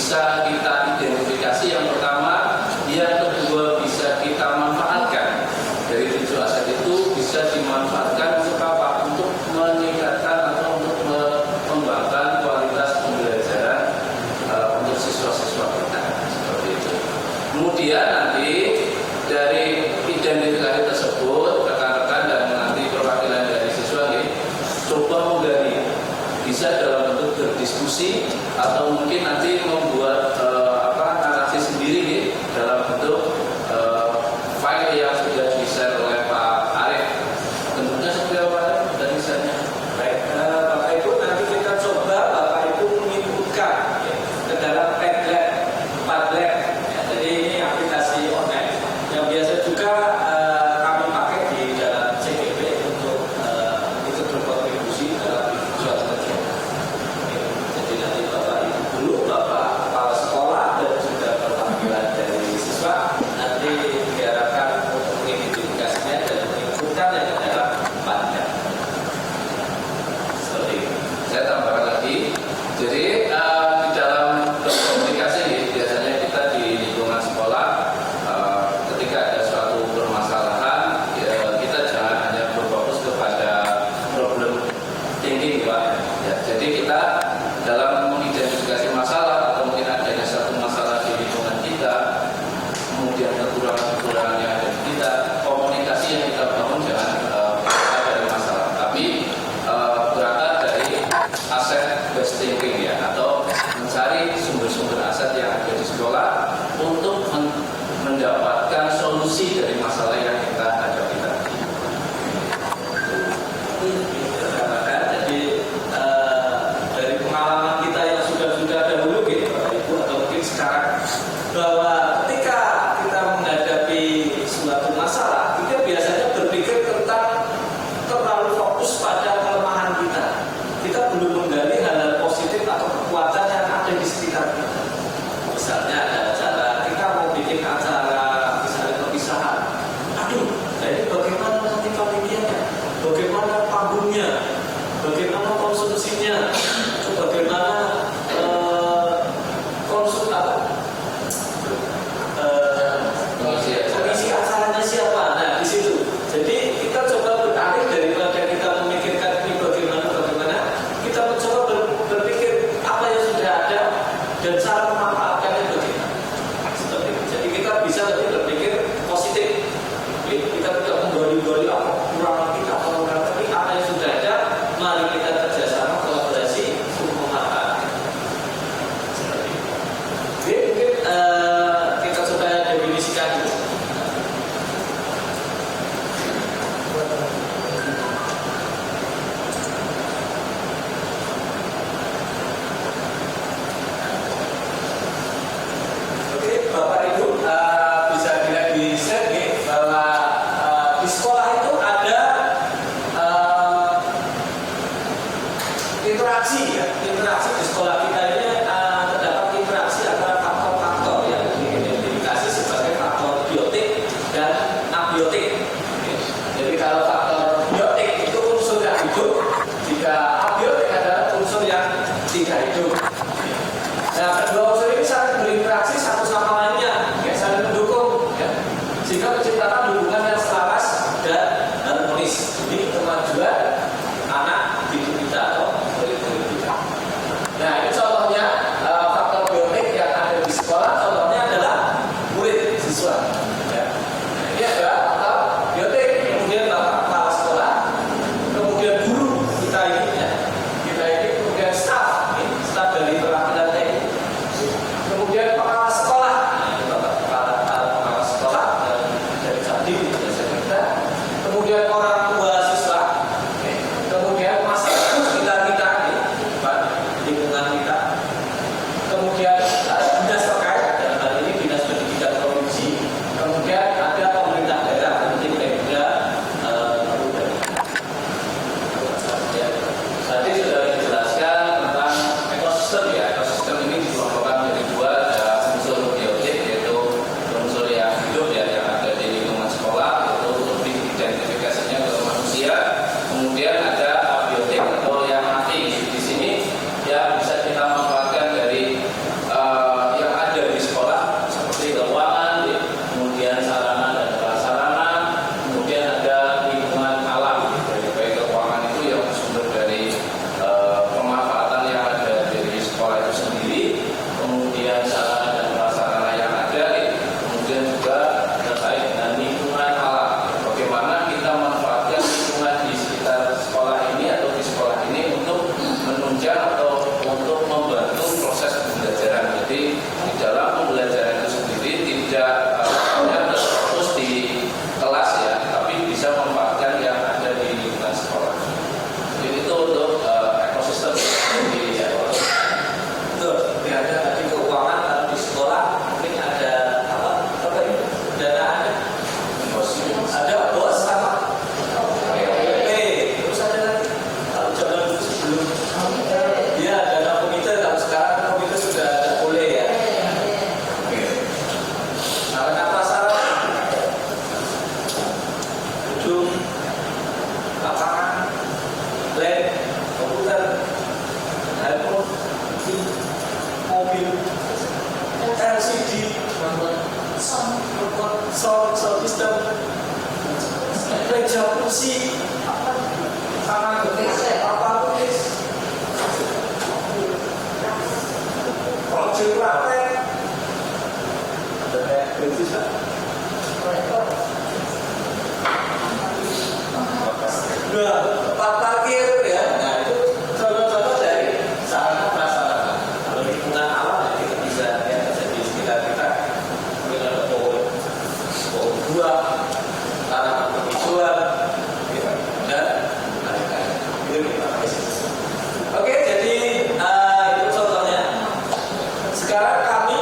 bisa kita identifikasi, yang pertama, yang kedua bisa kita manfaatkan. Dari 7 aset itu bisa dimanfaatkan untuk apa? Untuk meningkatkan atau untuk mengembangkan kualitas pembelajaran untuk siswa-siswa kita, seperti itu. Kemudian nanti dari identifikasi tersebut, rekan-rekan dan nanti perwakilan dari siswa nih, coba menggali, bisa dalam bentuk berdiskusi atau mungkin nanti membuat narasi sendiri nih dalam bentuk file yang sudah di-share oleh Pak Arif. Bentuknya seperti apa dan misalnya? Baik, Bapak Ibu, nanti kita coba Bapak Ibu menginputkan ke dalam Padlet. Jadi ini aplikasi online yang biasa juga kami pakai di dalam CPP untuk ikut berkontribusi dalam suatu kegiatan. Jadi nanti Bapak Ibu dulu, Bapak kepala sekolah dan juga perwakilan dari siswa nanti diarahkan untuk mengidentifikasinya dan menginputkan yang ke dalam Padlet. Seperti itu. Saya tambahkan lagi. Jadi di dalam berkomunikasi ini biasanya kita di lingkungan sekolah ketika ada suatu permasalahan, kita jangan hanya berfokus kepada problem thinking, Pak. Ya, jadi kita dalam mengidentifikasi masalah atau mungkin adanya satu masalah di lingkungan kita, kemudian kekurangan-kekurangan yang ada di kita, komunikasi yang kita bangun jangan berangkat dari masalah, tapi berangkat dari aset based thinking ya, atau mencari sumber-sumber aset yang ada di sekolah untuk mendapatkan solusi dari masalah yang kita hadapi tadi. Jadi dari pengalaman kita yang sudah dahulu gitu Bapak Ibu, atau mungkin sekarang, bahwa ketika kita menghadapi suatu masalah, kita biasanya berpikir tentang terlalu fokus pada kelemahan kita. Kita belum menggali hal-hal positif atau kekuatan yang ada di sekitar kita. Misalnya ada acara, kita mau bikin acara misalnya perpisahan. Aduh, nah ini bagaimana nanti panitianya? Bagaimana panggungnya? Bagaimana konsumsinya? Bagaimana sound system, meja kursi, tangan getik, apapun is, proyek praktek, ada kayak kritis lah. Nah, tempat parkir ya, nah itu contoh-contoh dari sarana prasarana. Kalau lingkungan alam ya kita bisa ya, jadi sekitar kita mungkin ada pohon buah, tanaman hijauan, gitu, dan lain-lain. Itu kita pakai. Oke, jadi itu contohnya. Sekarang kami